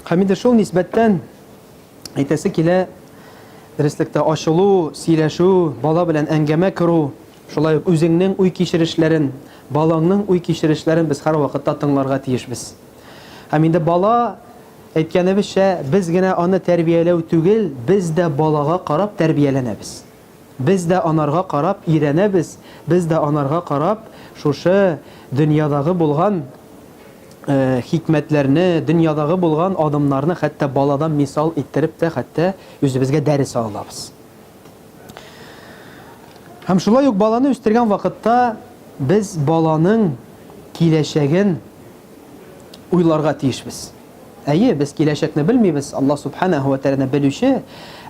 Һәм инде шул нисбәттән әйтәсе килә, дәреслектә ачылу, сөйләшү, бала белән әңгәмә кору, шулай ук үзеңнең уй кичерешләрен, балаңның уй кичерешләрен без һәрвакытта тыңларга тиешбез. Һәм инде бала, әйткәнебезчә, без генә аны тәрбияләү түгел, без дә балага карап тәрбияләнәбез. Без дә анарга карап өйрәнәбез, без дә анарга карап шушы дөньядагы булган хикмәтләрне, дөньядагы булган адымнарны хәтта баладан мисал иттереп тә хәтта үзебезгә дәрес алабыз. Һәм шулай ук баланы үстергән вакытта без баланың киләчәген уйларга тиешбез. Әйе, без киләчәкне белмибез, Аллаһ Субханаһу ва Тәгалә белүче,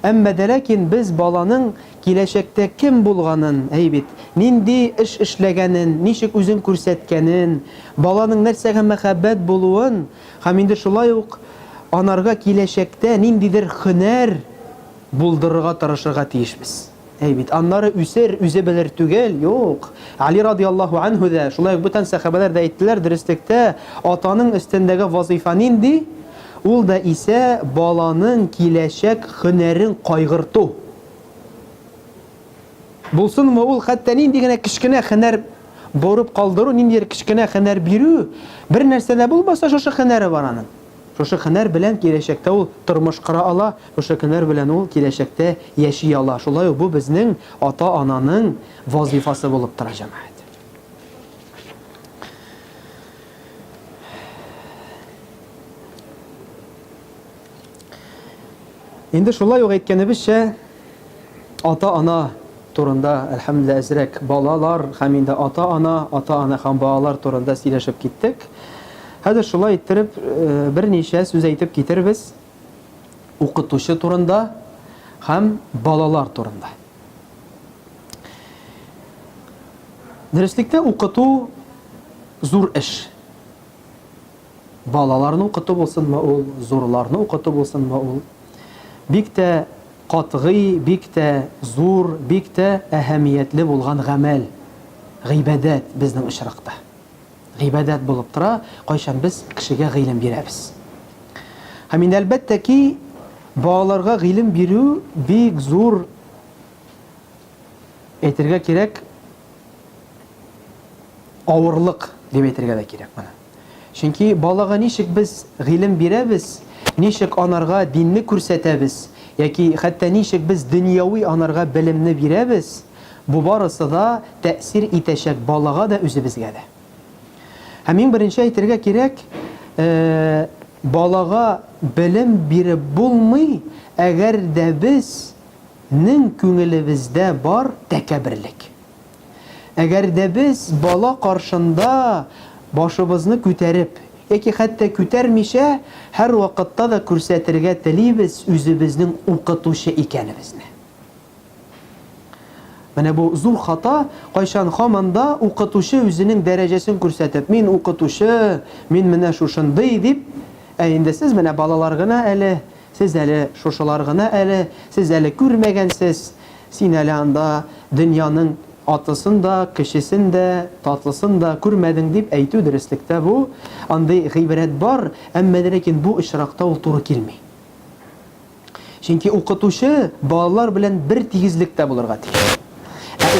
әмма дә ләкин без баланың киләчәктә кем булганын, әйбит, нинди эш эшләгәнен, ничек үзен күрсәткәнен, баланың нәрсәгә мәхәббәт булуын, һәм инде шулай ук анарга киләчәктә ниндидер һөнәр булдырырга тырышырга тиешбез. Әйбит, аннары үсер, үзе белер түгел, юк. Али радиаллаху анху да, шулай ук бүтән сахабалар да әйттеләр, дөрестлектә атаның өстендәге вазифа нинди? Ул да исә баланың киләчәк һөнәрен кайгырту. Булсынмы ул хәтта нинди генә кичкенә һөнәр борып калдыру, нинди кичкенә һөнәр бирү, бер нәрсәдә булмаса шушы һөнәре бар аның. Шушы һөнәр белән киләчәктә ул тормыш кыра ала, шушы һөнәр белән ул киләчәктә яши ала. Шулай ук бу безнең ата-ананың вазифасы булып тора, җәмәгать. Инде шулай ук әйткәнебезчә, ата-ана турында, әлхәмдүлилләһ, әзрәк балалар һәм инде ата-ана һәм балалар турында сөйләшеп киттек. Хәзер шулай иттереп берничә сүз әйтеп китербез укытучы турында һәм балалар турында. Дәреслектә укыту зур эш. Балаларны укыту булсынмы ул, зурларны укыту булсынмы ул, бик тә катгый, бик тә зур, бик тә әһәмиятле булган гамәл, гыйбадәт безнең очракта. Гыйбадәт булып тора, кайчан без кешегә гыйлем бирәбез. Һәм инде әлбәттә ки, балаларга гыйлем бирү бик зур, әйтергә кирәк, авырлык дип әйтергә дә кирәк моны. Чөнки балага ничек без гыйлем бирәбез, ничек анарга динне күрсәтәбез, яки хәтта ничек без дөньяви анарга белемне бирәбез, бу барысы да тәэсир итәчәк балага да, үзебезгә дә. Һәм иң беренче әйтергә кирәк, балага белем биреп булмый, әгәр дә безнең күңелебездә бар тәкәбберлек. Әгәр дә без бала каршында башыбызны күтәреп, яки хәтта күтәрмичә, һәр вакытта да күрсәтергә телибез үзебезнең укытучы икәнебезне. Менә бу зур хата, кайчан һаманда укытучы үзенең дәрәҗәсен күрсәтеп, мин укытучы, мин менә шушындый дип, инде сез менә балалар гына әле, сез әле шушылар гына әле, сез әле күрмәгәнсез, син әле анда дөньяның атысын да, кешесен дә, татлысын да күрмәдең дип әйтү дәреслектә бу, андый гыйбрәт бар, әмма ләкин бу очракта ул туры килми. Чөнки укытучы балалар белән бер тигезлектә булырга тиеш.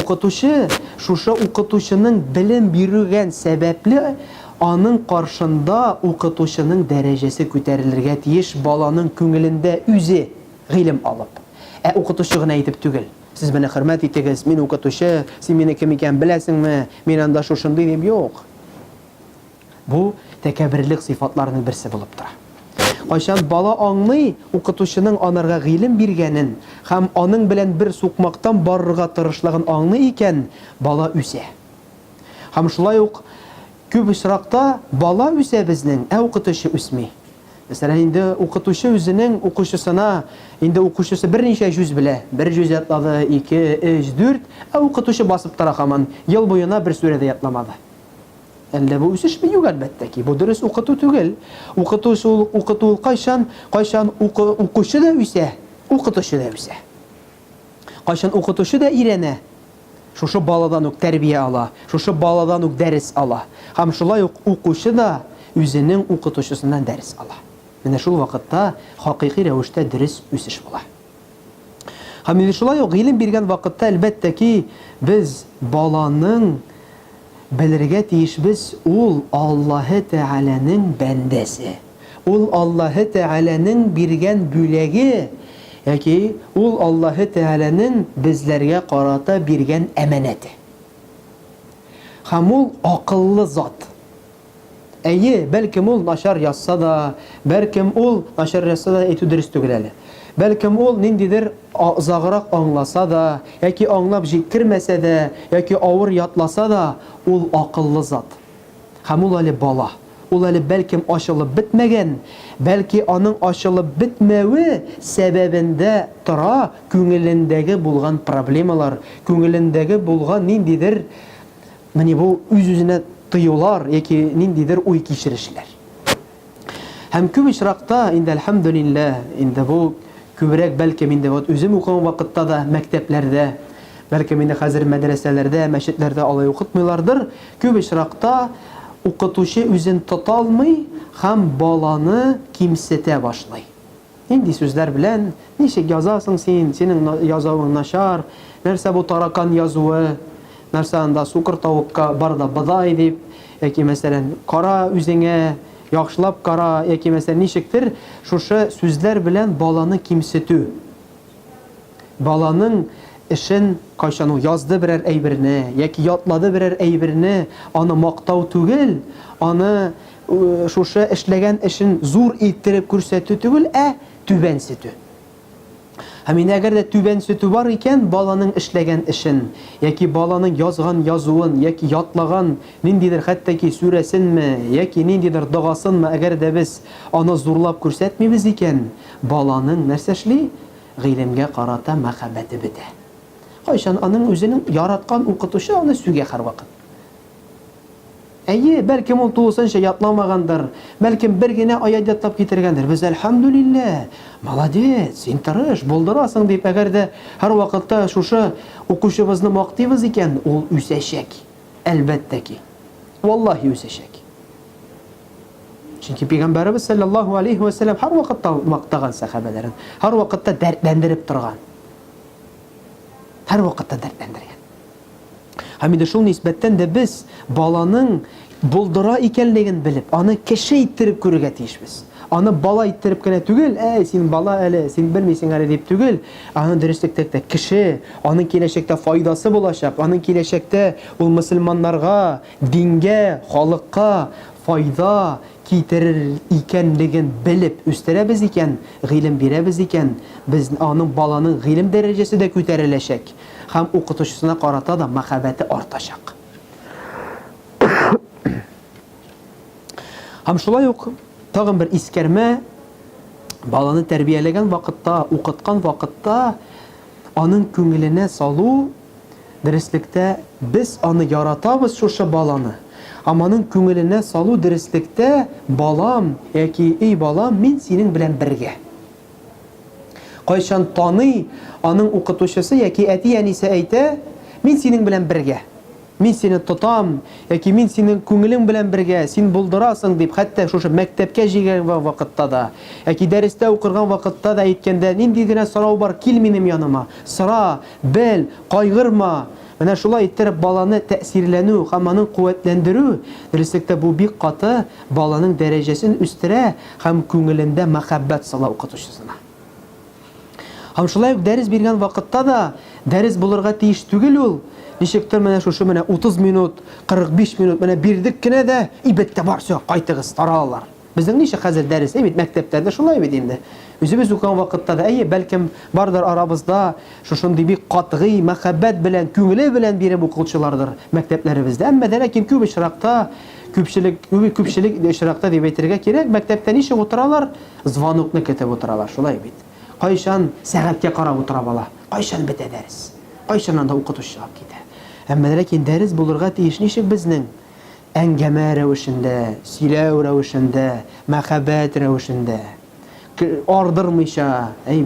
Укытучы, шушы укытучының белем бирүгән сәбәпле, аның каршында укытучының дәрәҗәсе күтәрелергә тиеш, баланың күңелендә үзе гыйлем алып. Укытучы гына әйтеп түгел. Сез менә хөрмәт итегез, мин укытучы, син мине кем икән беләсеңме, мин анда шушындый дип юк. Бу тәкәбберлек сыйфатларының берсе булып тора. Кайчан бала аңлый укытучының анарга гыйлем биргәнен һәм аның белән бер сукмактан барырга тырышлыгын аңлый икән, бала үсә. Һәм шулай ук күп очракта бала үсә безнең, укытучы үсми. Мәсәлән, инде укытучы үзенең укучысына, инде укучысы берничә җүз белә, бер җүз ятлады, 2, 3, 4, укытучы басып тора һаман, ел буена бер сүрә дә ятламады. Әллә бу үсешме? Юк, әлбәттә ки, бу дөрес укыту түгел. Укыту кайчан укучы да үсә, укытучы да үсә. Кайчан укытучы да өйрәнә, шушы баладан ук тәрбия ала, шушы баладан ук дәрес ала. Һәм шулай ук укучы да үзенең укытучысыннан дәрес ала. Менә шул вакытта хакыйкый рәвештә дөрес үсеш була. Һәм инде шулай ук гыйлем биргән вакытта әлбәттә ки без баланың белергә тиешбез, ул Аллаһы Тәгаләнең бәндәсе. Ул Аллаһы Тәгаләнең биргән бүләге, яки ул Аллаһы Тәгаләнең безләргә карата биргән әманәте. Һәм ул акыллы зат. Әйе, бәлкем ул начар язса да, бәлкем ул начар язса да әйтү дөрес түгел әле. Бәлкем ул ниндидер азагырак аңласа да, яки аңлап җиткермәсә дә, яки авыр ятласа да, ул акыллы зат. Һәм ул әле бала. Ул әле бәлкем ачылып бетмәгән, бәлки аның ачылып бетмәве сәбәбендә тора күңелендәге булган проблемалар, күңелендәге булган ниндидер бу үз-үзенә тыюлар, яки ниндидер уй кичерешләр. Һәм күп очракта инде әлхәмдүлилләһ, инде бу күбрәк бәлкем инде үзем укыган вакытта да мәктәпләрдә, бәлкем инде хәзер мәдрәсәләрдә, мәчетләрдә алай укытмыйлардыр. Күп очракта укытучы үзен тота алмый һәм баланы кимсетә башлый. Нинди сүзләр белән, ничек язасың син, синең язуың начар, нәрсә бу таракан язуы, нәрсә анда сукыр тавыкка бар да быдай дип, яки мәсәлән, кара үзеңә, яхшылап кара, яки мәсәлән ничектер, шушы сүзләр белән баланы кимсетү. Баланың эшен кайчан ул язды берәр әйберне, яки ятлады берәр әйберне, аны мактау түгел, аны шушы эшләгән эшен зур иттереп күрсәтү түгел, түбәнсетү. Һәм әгәр дә түбәнсетү бар икән, баланың эшләгән эшен, яки баланың язган язуын, яки ятлаган ниндидер хәттәки сүрәсенме, яки ниндидер догасынмы, әгәр дә без аны зурлап күрсәтмибез икән, баланың нәрсә эшли? Гыйлемгә карата мәхәббәте бетә. Кайчан аның үзенең яраткан укытучы аны сүгә һәрвакыт. Әйе, бәлкем ул тулысынча ятламагандыр, бәлкем бер генә аят ятлап китергәндер. Без әлхәмдүлилләһ, молодец, син тырыш, булдырасың дип, әгәр дә һәрвакытта шушы укучыбызны мактыйбыз икән, ул үсәчәк. Әлбәттә ки. Валлаһи үсәчәк. Чөнки Пәйгамбәрбез саллаллаһу алейхи ва саллям һәрвакытта мактаган сахабаларын, һәрвакытта дәртләндереп торган. Һәрвакытта дәртләндергән. Һәм инде шул нисбәттән дә без баланың булдыра икәнлеген белеп, аны кеше иттереп күрергә тиешбез. Аны бала иттереп кенә түгел, син бала әле, син белмисең әле дип түгел, аны дөреслекдә кеше, аның киләчәктә файдасы булачак, аның киләчәктә ул мөселманнарга, дингә, халыкка файда китерер икәнлеген белеп үстерәбез икән, гыйлем бирәбез икән, без аның баланың гыйлем дәрәҗәсе дә күтәреләчәк. Һәм укытучысына карата да мәхәббәте артачак. Һәм шулай ук тагын бер искәрмә, баланы тәрбияләгән вакытта, укыткан вакытта аның күңеленә салу, дөреслектә без аны яратабыз шушы баланы. Һәм аның күңеленә салу дөреслектә, балам, яки эй балам, мин синең белән бергә. Кайчан таный аның укытучысы яки әти-әнисе әйтә, мин синең белән бергә. Мин сине тотам, яки мин синең күңелең белән бергә, син булдырасың дип, хәтта шушы мәктәпкә җигән вакытта да, яки дәрестә укырган вакытта да әйткәндә, нинди генә сорау бар, кил минем яныма, сора, бел, кайгырма. Менә шулай иттереп баланы тәэсирләнү һәм аның куәтләндерү, дөреслектә бу бик каты баланың дәрәҗәсен үстерә һәм күңелендә мәхәббәт сала укытучысына. Һәм шулай ук дәрес биргән вакытта да дәрес булырга тиеш түгел ул. Ничектер менә шушы 30 минут, 45 минут менә бирдек кенә дә, ибеттә бар, все, кайтыгыз, таралар. Безнең ничек хәзер дәрес, бит мәктәптәрдә шулай бит инде. Үзебез укыган вакытта да, бәлкем бардыр арабызда шушындый бик катгый мәхәббәт белән, күңеле белән биреп укытучылардыр мәктәпләребездә. Әмма дә ләкин күп очракта, күпчелек очракта дип әйтергә кирәк, мәктәптә ничек утыралар? Звонокны көтеп утыралар, шулай бит. Кайчан сәгатькә карап утыра бала, кайчан бетә дәрес, кайчан анда укытучы чыгып китә. Әмма ләкин дәрес булырга тиеш ничек безнең әңгәмә рәвешендә, сөйләү рәвешендә, мәхәббәт рәвешендә, ардырмыйча,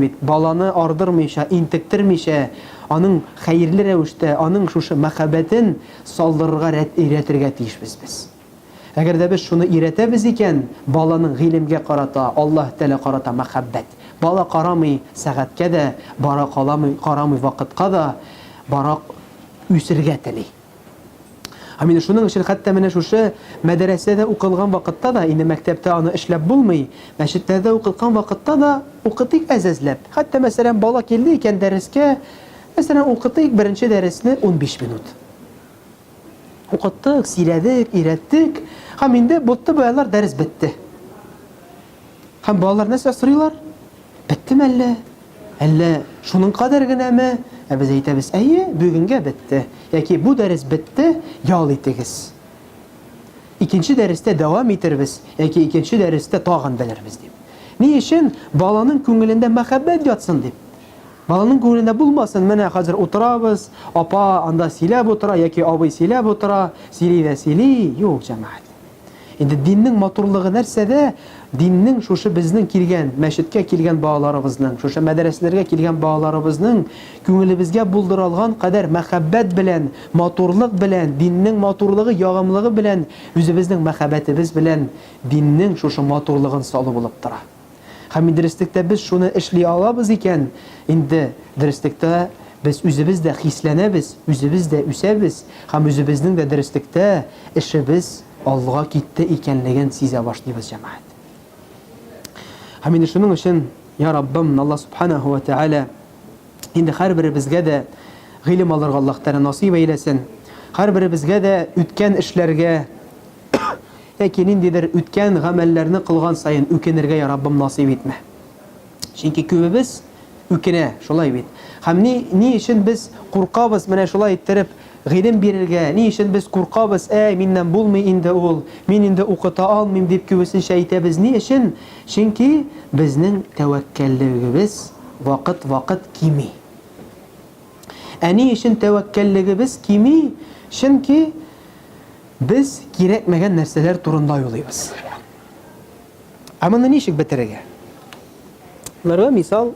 бит баланы ардырмыйча, интектермичә, аның хәерле рәвештә, аның шушы мәхәббәтен салдырырга өйрәтергә тиешбез без. Әгәр дә без шуны өйрәтәбез икән, баланың гыйлемгә карата, Аллаһ Тәгалә карата мәхәббәт. Бала карамый сәгатькә дә, бара карамый вакытка да, бара үсергә тели. Менә шуның өчен хәтта менә шушы мәдрәсәдә укылган вакытта да, инде мәктәптә аны эшләп булмый, мәчеттә укылган вакытта да укытыйк әзәзләп. Хәтта мәсәлән бала килде икән дәрескә, мәсәлән укытыйк беренче дәресне 15 минут. Укыттык, сөйләдек, өйрәттек, һәм инде бутты балалар дәрес бетте. Һәм балалар нәрсә сорыйлар? Беттеме әллә? Әллә шуның кадәр генәме? Без әйтәбез, әйе, бүгенгә бетте. Яки бу дәрес бетте, ял итегез. Икенче дәрестә дәвам итербез, яки икенче дәрестә тагын белербез дип. Ни өчен? Баланың күңелендә мәхәббәт ятсын дип. Баланың күңелендә булмасын, менә хәзер утырабыз, апа анда сөйләп утыра, яки абый сөйләп утыра, сөйли. Юк, җәмәгать. Инде диннең матурлыгы нәрсәдә? Диннең шушы безнең килгән, мәчеткә килгән балаларыбызның, шушы мәдрәсәләргә килгән балаларыбызның күңелебезгә булдырылган кадәр мәхәббәт белән, матурлык белән, диннең матурлыгы, ягымлыгы белән, үзебезнең мәхәббәтебез белән диннең шушы матурлыгын салу булып тора. Һәм дәреслектә без шуны эшли алабыз икән, инде дәреслектә без үзебез дә хисләнәбез, үзебез дә үсәбез, һәм үзебезнең дә дәреслектә эшебез Аллага китте икәнлеген сизә башлыйбыз, җәмәгать. Һәм инде шуның өчен, я Раббым, Аллаһ Субханаһу ва Тәгалә инде һәрберебезгә дә гыйлем алырга Аллаһ Тәгалә насыйп әйләсен. Һәрберебезгә дә үткән эшләргә яки ниндидер үткән гамәлләрне кылган сайын үкенергә, я Раббым, насыйп итмә. Чөнки күбебез үкенә, шулай бит. Һәм ни өчен без куркабыз, менә шулай иттереп гыйлем бирергә, ни өчен без куркабыз, миннән булмый инде ул, мин инде укыта алмыйм дип күбесенчә әйтәбез. Ни өчен? Чөнки безнең тәвәккәллегебез вакыт кими. Ни өчен тәвәккәллегебез кими? Чөнки без кирәкмәгән нәрсәләр турында уйлыйбыз. Моны ничек бетерергә? Ларга мисал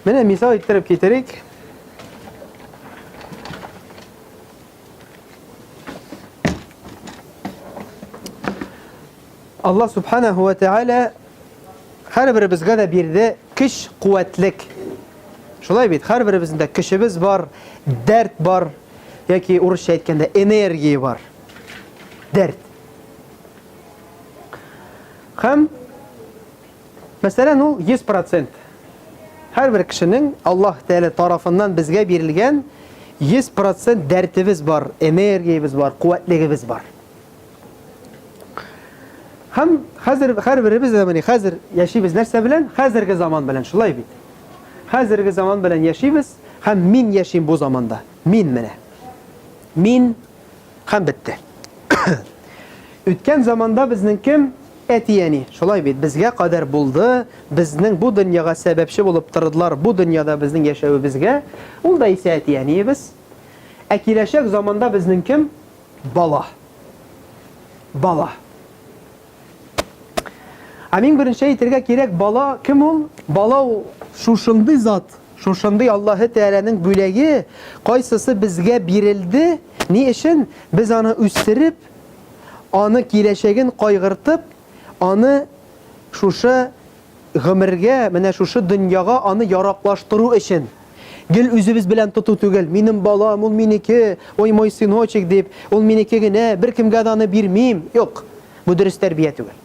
Менә мисал иттереп китерик. Аллаһ Субханаһу ва Тәгалә һәрберебезгә дә бирде көч, куәтлек. Шулай бит, һәрберебездә көчебез бар, дәрт бар, яки урысча әйткәндә энергия бар. Дәрт. Һәм мәсәлән, ул 100%. Һәрбер кешенең Аллаһ Тәгалә тарафыннан безгә бирелгән 100% дәртебез бар, энергиябез бар, куәтлегебез бар. Һәм хәзер һәрберебез хәзер яшибез нәрсә белән? Хәзерге заман белән, шулай бит. Хәзерге заман белән яшибез, һәм мин яшим бу заманда. Мин менә. Мин һәм бетте. Үткән заманда безнең кем? Әтияни. Шулай бит, безгә кадәр булды, безнең бу дөньяга сәбәпче булып тордылар, бу дөньяда безнең яшәвебезгә. Ул да исә әтияниебез. Киләчәк заманда безнең кем? Бала. Бала. Мин беренче әйтергә кирәк, бала кем ул? Бала ул шушындый зат, шушындый Аллаһы Тәгаләнең бүләге, кайсысы безгә бирелде, ни өчен? Без аны үстереп, аны киләчәген кайгыртып, аны шушы гомергә, менә шушы дөньяга аны яраклаштыру өчен. Гел үзебез белән тоту түгел, минем балам, ул минеке, ой мой сыночек дип, ул минеке генә, бер кемгә дә аны бирмим. Юк, бу дөрес тәрбия түгел.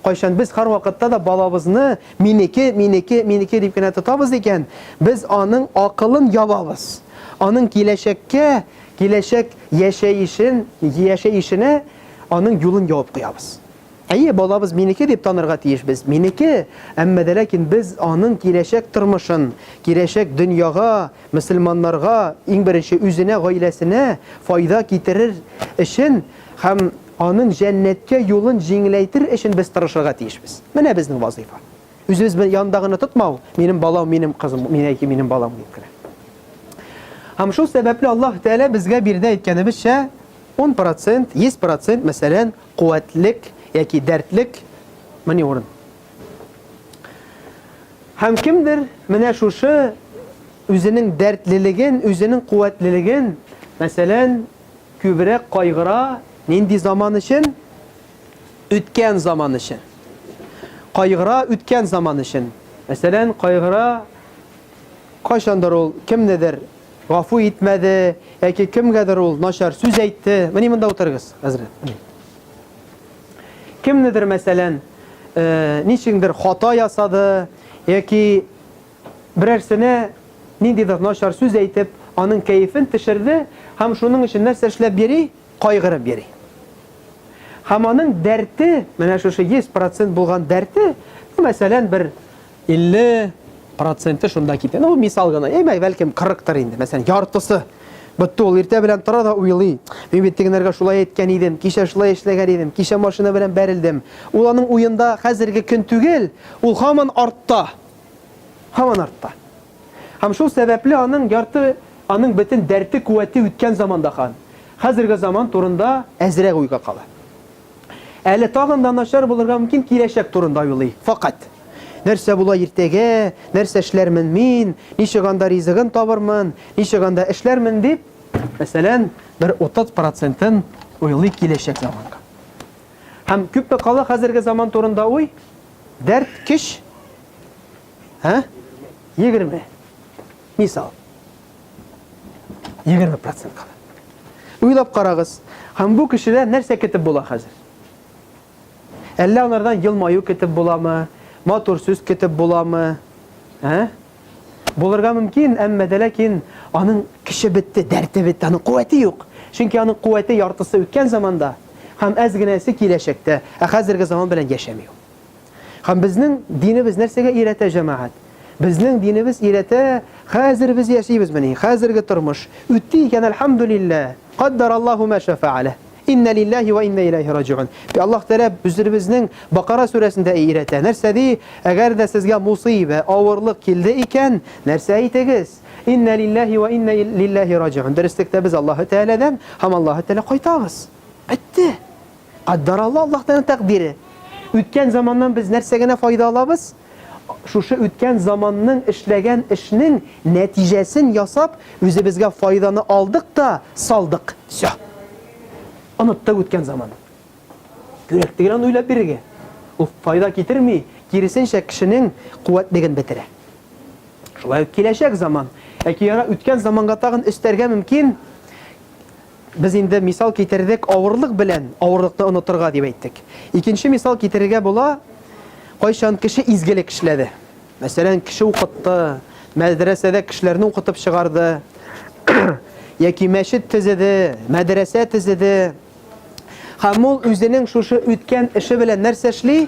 Кайчан без һәр вакытта да балабызны минеке дип кенә тотабыз икән, без аның акылын ябабыз. Аның киләчәккә, киләчәк яшәешенә аның юлын ябып куябыз. Әйе, балабыз минеке дип танырга тиешбез. Минеке, әмма дә ләкин без аның киләчәк тормышын, киләчәк дөньяга, мөселманнарга, иң беренче үзенә, гаиләсенә файда китерер өчен һәм аның җәннәткә юлын җиңеләйтер өчен без тырышырга тиешбез. Менә безнең вазифа. Үзебез янындагыны тотмау, минем балам, минем кызым, минем балам дип кенә. Һәм шул сәбәпле Аллаһ Тәала безгә бирде әйткәнебезчә 10%, 100% мәсәлән, куәтлек яки дәртлек менә урын. Һәм кемдер менә шушы үзенең дәртлелеген, үзенең куәтлелеген, мәсәлән, күбрәк кайгыра нинди заман өчен? Үткән заман өчен. Кайгыра үткән заман өчен. Мәсәлән, кайгыра кайчандыр ул кемнедер гафу итмәде, яки кемгәдер ул начар сүз әйтте. Менә монда утырыгыз, хәзрәт. Кемнедер мәсәлән, ничектер хата ясады, яки берәрсенә ниндидер начар сүз әйтеп, аның кәефен төшерде, һәм шуның өчен нәрсә эшләп бери? Кайгырып бери. Һәм аның дәрте, менә шушы 100% булган дәрте, мәсәлән, бер 50% шунда китә. Ну, мисал гына, бәлкем 40-тыр инде. Мәсәлән, яртысы. Битте ул иртә белән тора да уйлый. Мин бит тегенәргә шулай әйткән идем, кичә шулай эшләгән идем, кичә машина белән бәрелдем. Ул аның уенда хәзерге көн түгел, ул һаман артта. Һаман артта. Һәм шул сәбәпле аның бөтен дәрте, куәте үткән заманда хан. Хәзерге заман турында әзрәк уйга кала. Әле тагын да начар булырга мөмкин, киләчәк турында уйлый. Фақат нәрсә була иртәгә, нәрсә эшләрмен мин, ничеганда ризыгын табырмын, ничеганда эшләрмен дип, мәсәлән, бер 30%-ын уйлый киләчәк заманга. Һәм күпме кала хәзерге заман турында уй? Дәрт, киш? 20. Мисал. 20% кала. Уйлап карагыз. Һәм бу кешедә нәрсә көтеп була хәзер? Әллә анардан елмаю көтеп буламы? Матур сүз көтеп буламы? Булырга мөмкин, әмма дә ләкин аның кеше бетте, дәрте бетте, аның куәте юк. Чөнки аның куәте яртысы үткән заманда, һәм әз генәсе киләчәктә, хәзерге заман белән яшәмий. Һәм безнең динебез нәрсәгә өйрәтә җәмәгать? Безнең динебез өйрәтә, хәзер без яшибез менә, хәзерге тормыш үтте икән, әлхәмдүлилләh. Каддараллаһу ма шафа'алә. Инна лиллаһи ва инна илайһи раҗиун. Аллаһ Тәала үзебезнең Бакара сүрәсендә өйрәтә. Нәрсә ди? Әгәр дә сезгә мусибә, авырлык килде икән, нәрсә әйтегез? Инна лиллаһи ва инна илайһи раҗиун. Дөрестлектә без Аллаһ Тәаләдән һәм Аллаһ Тәала кайтабыз. Бетте. Каддараллаһ, Аллаһ Тәалә тәкъдире. Үткән заманнан без нәрсә генә файда алабыз? Шушы үткән заманның эшләгән эшнең нәтиҗәсен ясап, үзебезгә файданы алдык та салдык. Всё. Оныттык үткән заман. Кирәклеген уйлап бирергә. Ул файда китерми, киресенчә кешенең куәтлеген бетерә. Шулай киләчәк заман. Яра үткән заманга тагын өстәргә мөмкин. Без инде мисал китердек авырлык белән, авырлыкны онытырга дип әйттек. Икенче мисал китерергә була, кайчан кеше изгелек эшләде. Мәсәлән, кеше укытты, мәдрәсәдә кешеләрне укытып чыгарды, яки мәчет төзеде, мәдрәсә төзеде. Һәм ул үзенең шушы үткән эше белән нәрсә эшли?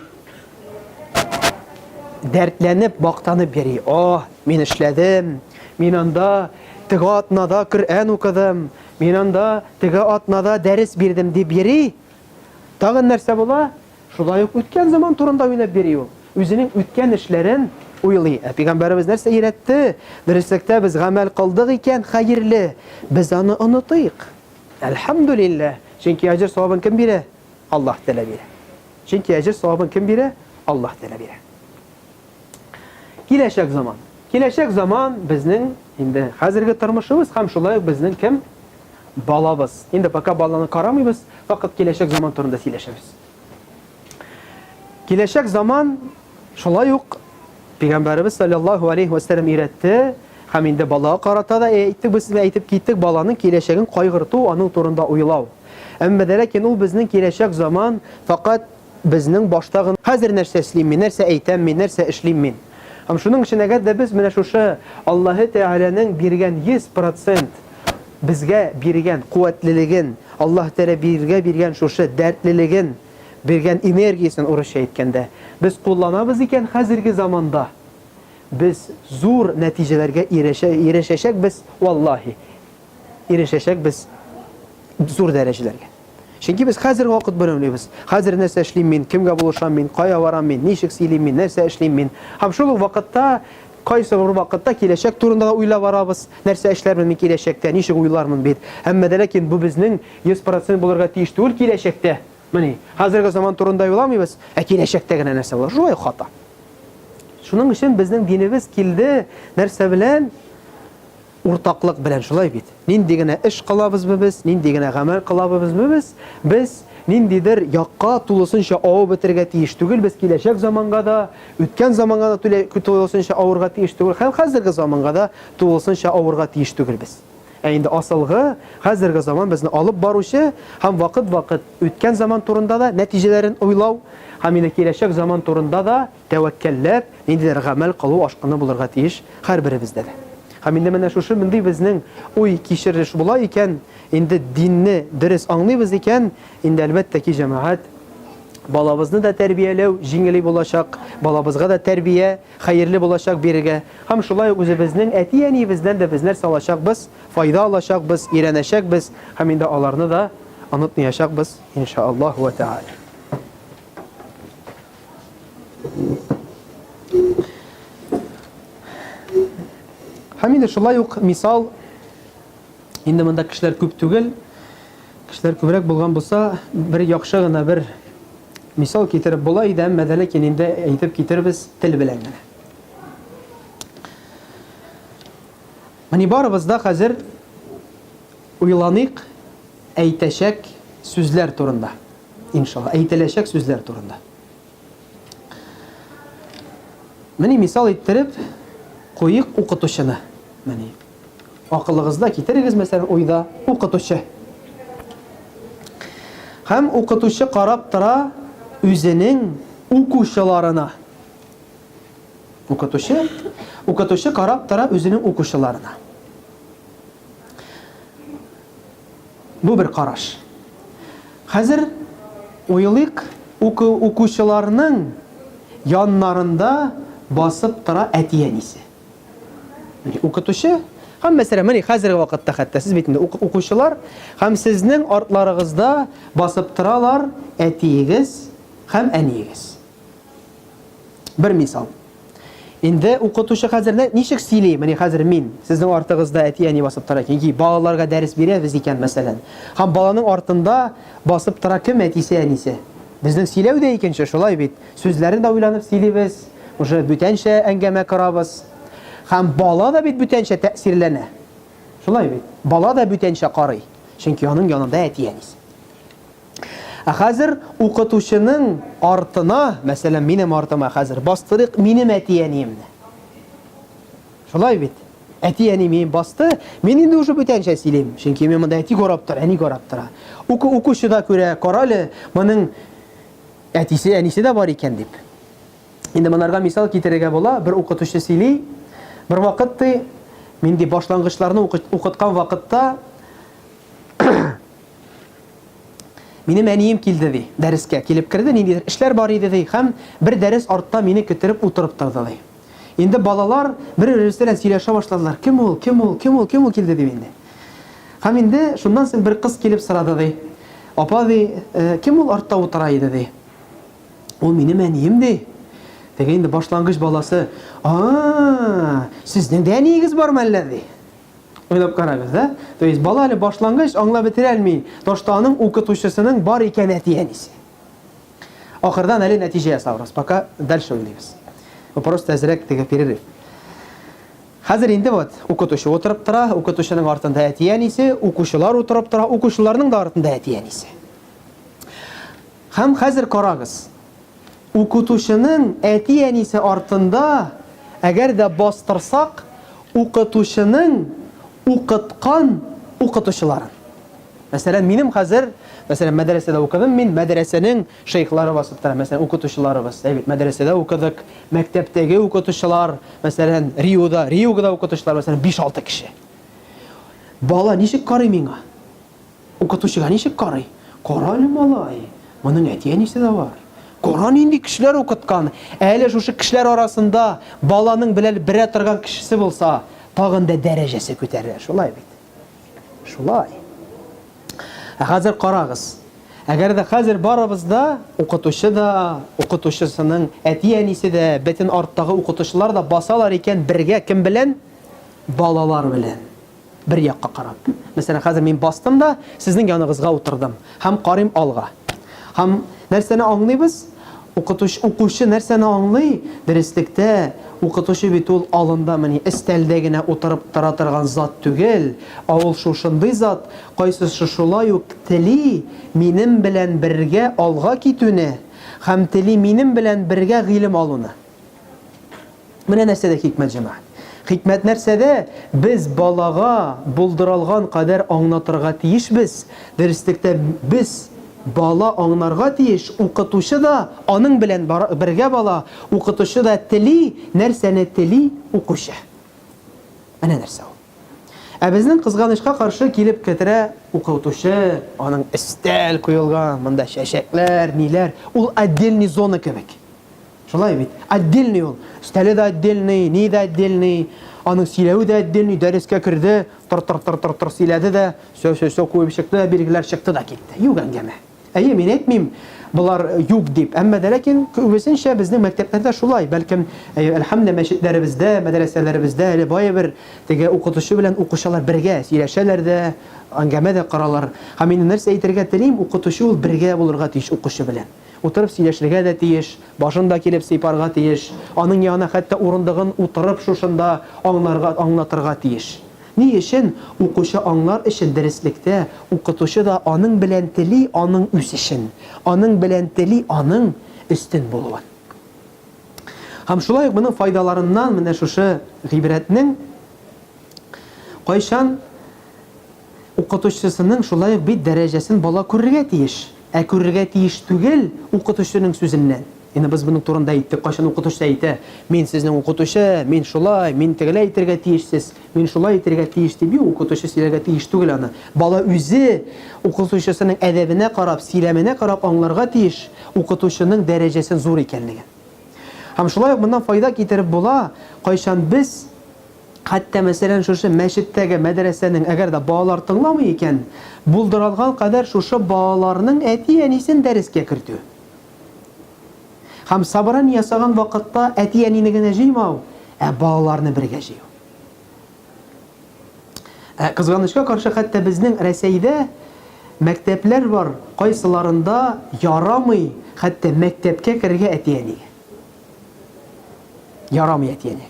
Дәртләнеп, бактанып йөри. Мин эшләдем, мин анда теге атнада Коръән укыдым, мин анда теге атнада дәрес бирдем дип йөри. Тагын нәрсә була? Шулай ук үткән заман турында уйлап йөри ул. Үзенең үткән эшләрен уйлый. Пәйгамбәрбез нәрсә өйрәтте? Дөреслектә без гамәл кылдык икән, хәерле. Без аны онытыйк. Әлхәмдүлилләh. Чөнки әҗр савабын кем бирә? Аллаһ Тәала бирә. Чөнки әҗр савабын кем бирә? Аллаһ Тәала бирә. Киләчәк заман. Киләчәк заман безнең инде хәзерге тормышыбыз һәм шулай ук безнең кем? Балабыз. Инде пока баланы карамыйбыз, фақат киләчәк заман турында сөйләшәбез. Киләчәк заман шулай ук Пәйгамбәрбез саллаллаһу алейхи ва саллям өйрәтте. Һәм инде балага карата да әйтеп киттек, баланың киләчәген кайгырту, аның турында уйлау. Әмма дә ләкин ул безнең киләчәк заман фақат безнең баштагы хәзер нәрсә эшлим мин, нәрсә әйтәм мин, нәрсә эшлим мин. Һәм шуның өчен әгәр дә без менә шушы Аллаһы Тәгаләнең биргән 100% безгә биргән куәтлелеген, Аллаһ Тәгалә биргән шушы дәртлелеген, биргән энергиясен урысча әйткәндә, без кулланабыз икән хәзерге заманда, без зур нәтиҗәләргә ирешәчәк без, валлаһи, ирешәчәк без зур дәрәҗәләргә. Чөнки без хәзерге вакыт белән уйлыйбыз. Хәзер нәрсә эшлим мин, кемгә булышам мин, кая барам мин, ничек сөйлим мин, нәрсә эшлим мин. Һәм шул вакытта, кайсы бер вакытта киләчәк турында да уйлап барабыз. Нәрсә эшләрмен мин киләчәктә, ничек уйлармын бит. Әмма дә ләкин бу безнең 100% булырга тиеш түгел киләчәктә. Менә хәзерге заман турында уйламыйбыз, ә киләчәктә генә нәрсә булыр. Шулай хата. Шуның өчен безнең динебез килде нәрсә белән? Уртаклык белән, шулай бит. Нинди генә эш кылабызбы без, нинди генә гамәл кылабызбы без, без ниндидер якка тулысынча авып бетергә тиеш түгел, без киләчәк заманга да, үткән заманга да тулысынча авырга тиеш түгел, һәм хәзерге заманга да тулысынча авырга тиеш түгел без. Ә инде асылгы хәзерге заман безне алып баручы һәм вакыт үткән заман турында да нәтиҗәләрен уйлау, һәм инде киләчәк заман турында да тәвәккәлләп, ниндидер гамәл кылу ашкыны булырга тиеш һәрберебездә дә. Һәм инде менә шушы мондый безнең уй кичереш була икән, инде динне дөрес аңлыйбыз икән, инде әлбәттә ки җәмәгать балабызны да тәрбияләү җиңел булачак, балабызга да тәрбия хәерле булачак бирергә. Һәм шулай ук үзебезнең әти-әниебездән дә без нәрсә алачакбыз, файда алачакбыз, өйрәнәчәкбез, һәм инде аларны да онытмаячакбыз, иншааллаһ ва тәгалә. Һәм инде шулай ук мисал, инде монда кешеләр күп түгел, кешеләр күбрәк булган булса, бер яхшы гына бер мисал китереп була иде, әмма дә ләкин инде әйтеп китербез тел белән генә. Менә барыбыз да хәзер уйланыйк әйтәчәк сүзләр турында. Иншалла, әйтеләчәк сүзләр турында. Менә мисал иттереп куйык укытучыны. Менә акылыгызда китерегез, мәсәлән, уйда укытучы. Һәм укытучы карап тора үзенең укучыларына. Укытучы карап тора үзенең укучыларына. Бу бер караш. Хәзер уйлыйк, укучыларның яннарында басып тора әти-әнисе. Укытучы, һәм мәсәлән, менә хәзерге вакытта хәтта сез бит инде укучылар, һәм сезнең артларыгызда басып торалар әтиегез һәм әниегез. Бер мисал. Инде укытучы хәзер ничек сөйли? Менә хәзер мин сезнең артыгызда әти-әни басып тора икән, балаларга дәрес бирәбез икән, мәсәлән. Һәм баланың артында басып тора кем? Әтисе, әнисе. Безнең сөйләү дә икенче, шулай бит. Сүзләрен дә уйланып сөйлибез, уже бүтәнчә әңгәмә корабыз. Һәм бала да бит бүтәнчә тәэсирләнә. Шулай бит. Бала да бүтәнчә карый. Чөнки аның янында әти-әнисе. Ә хәзер укытучының артына, мәсәлән, минем артыма хәзер бастырык минем әти-әниемне. Шулай бит. Әти-әни мин басты, мин инде уже бүтәнчә сөйлим. Чөнки мен монда әти карап тора, әни карап тора. Укучыда күрә, каралы, моның әтисе, әнисе дә бар икән дип. Инде монарга мисал китерергә була, бер укытучы сөйли. Бер вакытты мин ди башлангычларны укыткан вакытта минем әнием килде ди, дәрескә килеп керде, ниндидер эшләр бар иде ди, һәм бер дәрес артта мине көттереп утырып торды ди. Инде балалар бер-берсе белән сөйләшә башладылар. Кем ул килде ди инде. Һәм инде шуннан соң бер кыз килеп сорады ди. Апа ди, кем ул артта утыра иде ди? Ул минем әнием ди. Теге инде башлангыч баласы, сезнең дә әниегез бармы әллә ди? Уйлап карагыз, да? То есть бала әле башлангыч аңлап бетерә алмый, таштаның укытучысының бар икән әти-әнисе. Ахырдан әле нәтиҗә ясабыз, пока дальше уйлыйбыз. Просто әзрәк теге перерыв. Хәзер инде вот укытучы утырып тора, укытучының артында әти-әнисе, укучылар утырып тора, укучыларның да артында әти-әнисе. Һәм хәзер карагыз. Укытучының әти-әнисе артында әгәр дә бастырсак, укытучының укыткан укытучыларын. Мәсәлән, минем хәзер, мәсәлән, мәдрәсәдә укыдым, мин мәдрәсәнең шейхлары басып тора, мәсәлән, укытучыларыбыз. Әйбәт, мәдрәсәдә укыдык, мәктәптәге укытучылар, мәсәлән, Риога укытучылар, мәсәлән, 5-6 кеше. Бала ничек карый миңа? Укытучыга ничек карый? Карале малай, моның әти-әнисе дә бар. Кара нинди кешеләр укыткан. Әле шушы кешеләр арасында баланың белә торган кешесе булса, тагын да дәрәҗәсе күтәрелә. Шулай бит. Шулай. Хәзер карагыз. Әгәр дә хәзер барыбыз да, укытучы да, укытучысының әти-әнисе дә, бөтен арттагы укытучылар да басалар икән бергә кем белән? Балалар белән. Бер якка карап. Мәсәлән, хәзер мин бастым да, сезнең яныгызга утырдым. Һәм карыйм алга. Һәм нәрсәне аңлыйбыз? Укучы нәрсәне аңлый? Дәреслектә укытучы бит ул алында, мәни, истәлдә генә утырып тора торган зат түгел. Ул шушындый зат, кайсысы шулай ук тели минем белән бергә алга китүне, һәм тели минем белән бергә гыйлем алуны. Менә нәрсәдә хикмәт, җәмәгать. Хикмәт нәрсәдә? Без балага булдырылган кадәр аңлатырга тиешбез. Дәреслектә без бала аңларга тиеш, укытучы да аның белән бергә бала, укытучы да тели, нәрсәне тели укучы. Менә нәрсә ул. Ә безнең кызганычка каршы килеп китерә укытучы, аның истәл куелган, монда чәчәкләр, ниләр, ул отдельный зона кебек. Шулай бит. Отдельный ул. Истәле дә отдельный, ни дә отдельный, аның сөйләүе дә отдельный, дәрескә керде, тыр сөйләде дә, сөй куып чыкты, билгеләр чыкты да китте. Юк әңгәмә. Әйе, мин әйтмим, булар юк дип. Әмма дә ләкин күбесенчә безнең мәктәпләрдә шулай. Бәлкем, әлхәмдүлилләһ, мәчетләребездә, мәдрәсәләребездә әле бая бер теге укытучы белән укучылар бергә сөйләшәләр дә, әңгәмә дә каралар. Һәм мин нәрсә әйтергә телим, укытучы ул бергә булырга тиеш укучы белән. Утырып сөйләшергә дә тиеш, башында килеп сыйпарга тиеш, аның янына хәтта урындыгын утырып шушында аңлатырга тиеш. Ни өчен? Укучы аңлар өчен дәреслектә укытучы да аның белән тели аның үсешен, аның белән тели аның өстен булуын. Һәм шулай ук моның файдаларыннан менә шушы гыйбрәтнең кайчан укытучысының шулай ук бит дәрәҗәсен бала күрергә тиеш. Ә күрергә тиеш түгел укытучының сүзеннән. Инде без буның турында әйттек, кайчан укытучы әйтә, мин сезнең укытучы, мин шулай, мин тегеләй әйтергә тиешсез, мин шулай әйтергә тиеш дип, укытучы сөйләргә тиеш түгел аны. Бала үзе укытучысының әдәбенә карап, сөйләменә карап аңларга тиеш, укытучының дәрәҗәсен зур икәнлеген. Һәм шулай ук моннан файда китереп була, кайчан без хәтта мәсәлән шушы мәчеттәге мәдрәсәнең әгәр дә балалар тыңламый икән, булдырылган кадәр шушы балаларның әти-әнисен дәрескә кертү. Һәм собрание ясаган вакытта әти-әнине генә җыймау, ә балаларны бергә җыю. Кызганычка каршы хәтта безнең Рәсәйдә мәктәпләр бар, кайсыларында ярамый хәтта мәктәпкә керергә әти-әнигә. Ярамый әти-әнигә.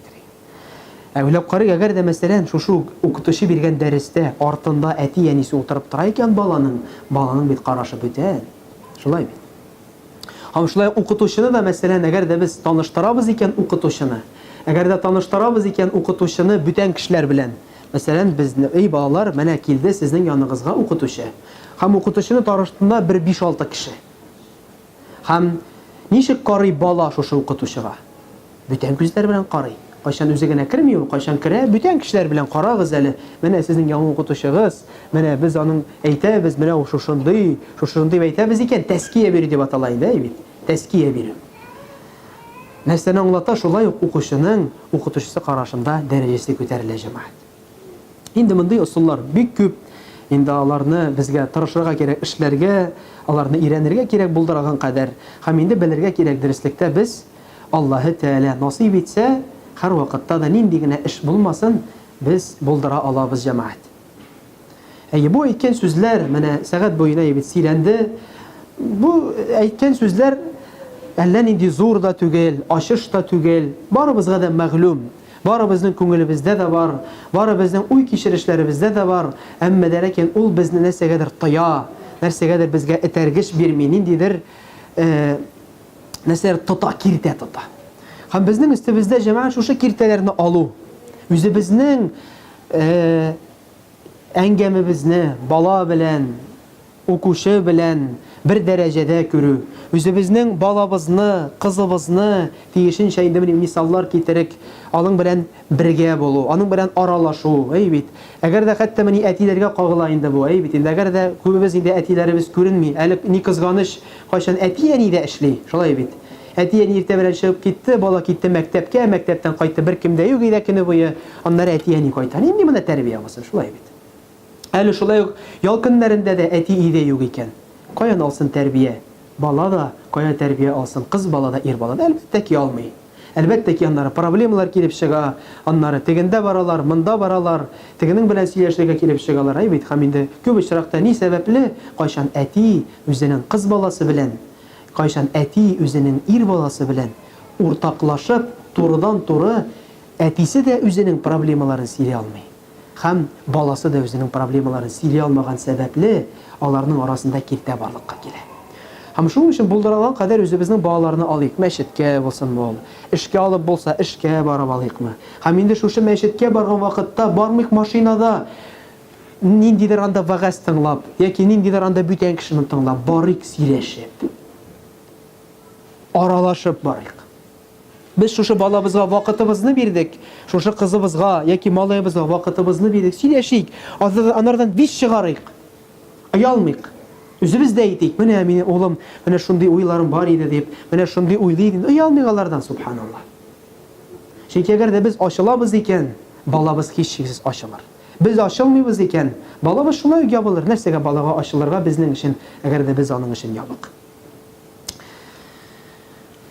Уйлап карыйк, әгәр дә мәсәлән шушы укытучы биргән дәрестә артында әти-әнисе утырып тора икән баланың бит карашы бүтән. Шулай бит. Һәм шулай укытучыны да мәсәлән, әгәр дә без таныштырабыз икән укытучыны, әгәр дә таныштырабыз икән укытучыны бүтән кешеләр белән. Мәсәлән, безне, эй балалар, менә килде сезнең яныгызга укытучы. Һәм укытучыны таныштырганда бер 5-6 кеше. Һәм ничек карый бала шушы укытучыга? Бүтән күзләр белән карый. Кайчан үзе генә керми ул, кайчан керә, бүтән кешеләр белән карагыз әле. Менә сезнең яңа укытучыгыз, менә без аның әйтәбез, менә ул шушындый әйтәбез икән, тәския бирү дип атала инде, бит. Тәския бирү. Нәрсәне аңлата, шулай ук укучының укытучысы карашында дәрәҗәсе күтәрелә, җәмәгать. Инде мондый усуллар бик күп. Инде аларны безгә тырышырга кирәк, эшләргә, аларны өйрәнергә кирәк булдырган кадәр. Һәм инде белергә кирәк дәреслектә без Аллаһы Тәгалә насыйп итсә, һәр вакытта да нинди генә эш булмасын, без булдыра алабыз, җәмәгать. Бу әйткән сүзләр менә сәгать буена бит сөйләнде. Бу әйткән сүзләр әллә нинди зур да түгел, ачыш та түгел, барыбызга да мәгълүм. Барыбызның күңелебездә дә бар, барыбызның уй кичерешләребездә дә бар. Әмма дә ләкин ул безне нәрсәгәдер тыя, нәрсәгәдер безгә этәргеч бирми, ниндидер нәрсәләр тота, киртә тота. Һәм безнең өстебездә җәмәгать шушы киртәләрне алу, үзебезнең әңгәмебезне бала белән, укучы белән бер дәрәҗәдә күрү, үзебезнең балабызны, кызыбызны тиешенчә инде мисаллар китерик, аның белән бергә булу, аның белән аралашу, бит. Әгәр дә хәтта әтиләргә кагыла инде бу, бит. Инде әгәр дә күбебез инде әтиләребез күренми, әле ни кызганыч, кайчан әти-әни дә эшли, шулай бит. Әти-әни иртә белән чыгып китте, бала китте мәктәпкә, мәктәптән кайтты, бер кем дә юк иде көне буе, аннары әти-әни кайта. Нинди моны тәрбия булсын, шулай бит. Әле шулай ук ял көннәрендә дә әти өйдә юк икән. Каян алсын тәрбия? Бала да каян тәрбия алсын? Кыз бала да, ир бала да әлбәттә ки алмый. Әлбәттә ки аннары проблемалар килеп чыга, аннары тегендә баралар, монда баралар, тегенең белән сөйләшергә килеп чыгалар. Бит, һәм инде күп очракта ни сәбәпле? Кайчан әти үзенең кыз баласы белән, кайчан әти үзенең ир баласы белән уртаклашып, турыдан-туры әтисе дә үзенең проблемаларын сөйли алмый. Һәм баласы да үзенең проблемаларын сөйли алмаган сәбәпле аларның арасында киртә барлыкка килә. Һәм шуның өчен булдырылган кадәр үзебезнең балаларны алыйк, мәчеткә булсын ул, эшкә алып булса, эшкә барып алыйкмы. Һәм инде шушы мәчеткә барган вакытта бармыйк машинада ниндидер анда вагаз тыңлап, яки ниндидер анда бүтән кешене тыңлап, барыйк сөйләшеп, аралашып барыйк. Без шушы балабызга вакытыбызны бирдек, шушы кызыбызга яки малайыбызга вакытыбызны бирдек, сөйләшик, анардан виш чыгарыйк. Аялмыйк. Үзебез дә әйтик, менә минем улым, менә шундый уйларым бар иде дип, менә шундый уйлый иде. Аялмыйк алардан, субханаллах. Чөнки әгәр дә без ачылабыз икән, балабыз һичшиксез ачылыр. Без ачылмыйбыз икән, балабыз шулай ябылыр. Нәрсәгә балага ачылырга безнең өчен, әгәр дә без аның өчен ябык.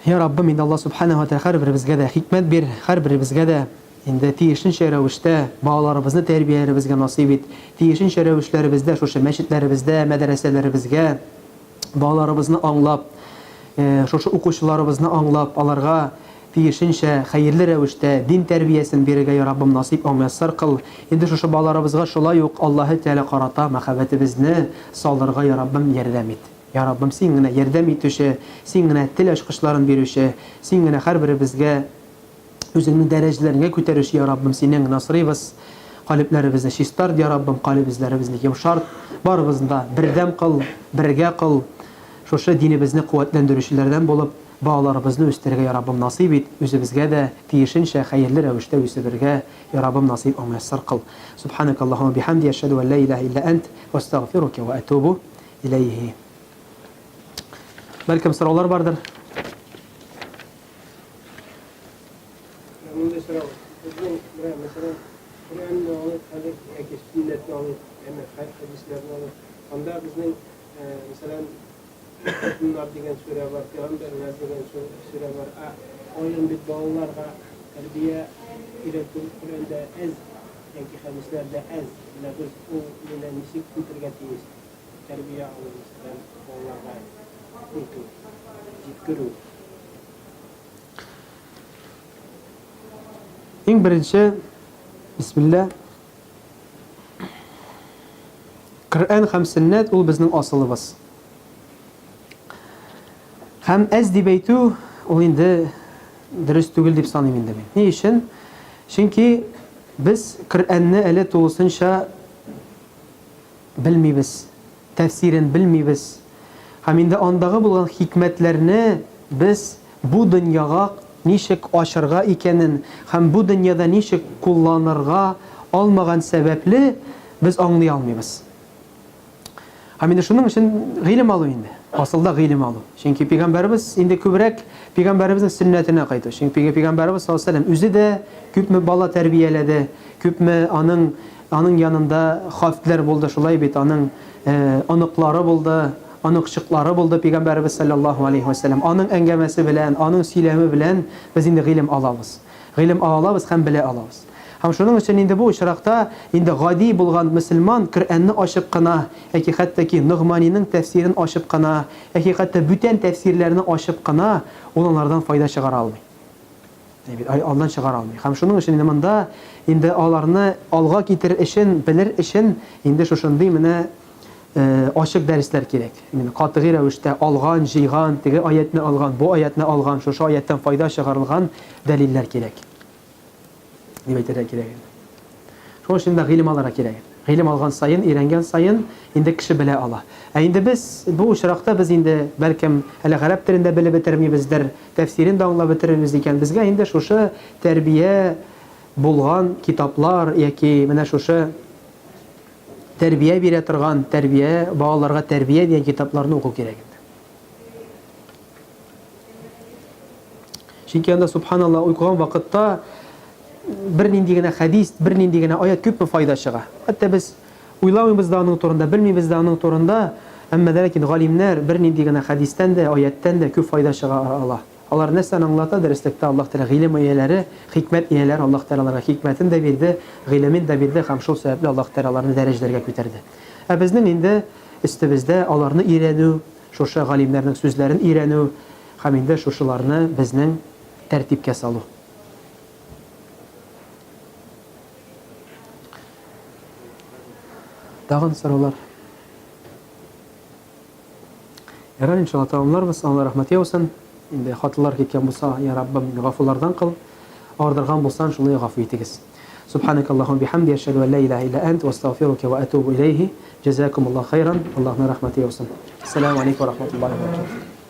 Ya Rabbim, инде Аллаһ Субханаһу ва Тааля һәрберебезгә дә хикмәт бир, һәрберебезгә дә инде тиешенчә рәвештә балаларыбызны тәрбияләребезгә насыйп ит. Тиешенчә рәвешләребездә, шушы мәчетләребездә, мәдрәсәләребезгә балаларыбызны аңлап, шушы укучыларыбызны аңлап, аларга тиешенчә хәерле рәвештә дин тәрбиясен бирергә, Я Раббим, насыйп аңласыр кыл. Инде шушы балаларыбызга шулай ук Аллаһы Тәгалә карата мәхәббәтебезне салырга, Я Раббим, ярдәм ит. Ya Rabbim, син генә ярдәм итүче, син генә тел ачкычларын бирүче, син генә һәрберебезгә үзеңнең дәрәҗәләреңә күтәрүче, Я Rabbim, синең насрыбыз, калибләребезне чистарт, Я Rabbim, калибезләребезне йомшарт, барыбызны да бердәм кыл, бергә кыл, шушы динебезне куәтләндерүчеләрдән булып, балаларыбызны үстергә, Я Rabbim, насыйп ит, үзебезгә дә тиешенчә хәерле рәвештә үстерергә, Я Rabbim, насыйп аңласыр кыл. Субханакаллаһумма бихамди, ашһаду ан ла илаха илля ант, ва астагфирука ва атубу илейхи. Бәлкем сораулар бардыр. Мондай сорау. Безнең мәсәлән, Куранны алып, яки сүннәтне алып, хәдисләрне алып, анда безнең мәсәлән, Муъминнар дигән сүрә бар, Пәйгамбәрләр дигән сүрә бар. Аерым бит балаларга тәрбия өйрәтү Куранда әз, яки хәдисләрдә әз. Менә без ул белән ничек үтәргә тиеш? Тәрбия алып, балаларга җиткерү. Иң беренче, бисмилlah, Коръән һәм сөннәт ул безнең асылыбыз. Һәм әз дип әйтү ул инде дөрес түгел дип саныйм инде мин. Ни өчен? Чөнки без Коръәнне әле тулысынча белмибез, тәфсирен белмибез. Һәм инде андагы булган хикмәтләрне без бу дөньяга ничек ашырга икәнен һәм бу дөньяда ничек кулланырга алмаган сәбәпле без аңлый алмыйбыз. Һәм инде шуның өчен гыйлем алу инде. Асылда гыйлем алу. Чөнки Пәйгамбәрбез инде күбрәк Пәйгамбәрбезнең сөннәтенә кайту. Чөнки Пәйгамбәрбез саллаллаһу алейһи ва сәллям үзе дә күпме бала тәрбияләде, күпме аның янында хафтлар булды, шулай бит аның оныклары булды. Аныкчыклары булды Пәйгамбәрбез саллаллаһу алейһи ва сәллям. Аның әңгәмәсе белән, аның сөйләме белән без инде гыйлем алабыз. Гыйлем алабыз һәм белә алабыз. Һәм шуның өчен инде бу очракта инде гади булган мөселман Коръәнне ачып кына, яки хәтта ки Нугманиның тәфсирен ачып кына, яки хәтта бүтән тәфсирләрне ачып кына ул алардан файда чыгара алмый. Алдан чыгара алмый. Һәм шуның өчен инде монда инде аларны алга китер өчен, белер өчен инде шушындый менә ачык дәресләр кирәк. Катгый рәвештә алган, җыйган, теге аятны алган, бу аятны алган, шушы аяттан файда чыгарылган дәлилләр кирәк. Дип әйтергә кирәк. Шуның өчен дә гыйлем алырга кирәк. Гыйлем алган сайын, өйрәнгән сайын инде кеше белә ала. Инде без бу очракта без инде бәлкем әле гарәп телендә белеп бетермибездер, тәфсирен дә аңлап бетермибез икән. Безгә инде шушы тәрбия булган китаплар яки менә шушы тәрбия бирә торган, тәрбия балаларга тәрбия дигән китапларны уку кирәк инде. Чөнки анда субханалла укыган вакытта бер нинди генә хадис, бер нинди генә аят күпме файда чыга. Хәтта без уйлавыбыз да аның турында, белмибез дә аның турында, әмма дә ләкин галимнәр бер нинди генә хадистән дә, аяттан да күп файда чыга ала. Алар нәрсәне аңлата, дәреслектә Аллаһ Тәгалә гыйлем ияләре, хикмәт ияләре Аллаһ Тәгалә аларга хикмәтен дә бирде, гыйлемен дә бирде һәм шул сәбәпле Аллаһ Тәгалә аларны дәрәҗәләргә күтәрде. Ә безнең инде өстебездә аларны өйрәнү, шушы галимнәрнең сүзләрен өйрәнү һәм инде шушыларны безнең тәртипкә салу. Тагын сораулар. Ярар, иншалла тамамларбыз. Алла рәхмәт яусын. Инде хатылар киткән булса, я Раббым, гафулардан кыл. Ардырган булсаң, шулай гафу итегез. Субханакаллахумма бихамди, ашһаду ан ла илаха илля ант, ва астагфирука ва атубу илейхи. Джазакумуллаху хайран. Аллаһның рәхмәте яусын. Ассаламу алейкум ва рахматуллаһи ва баракатуһ.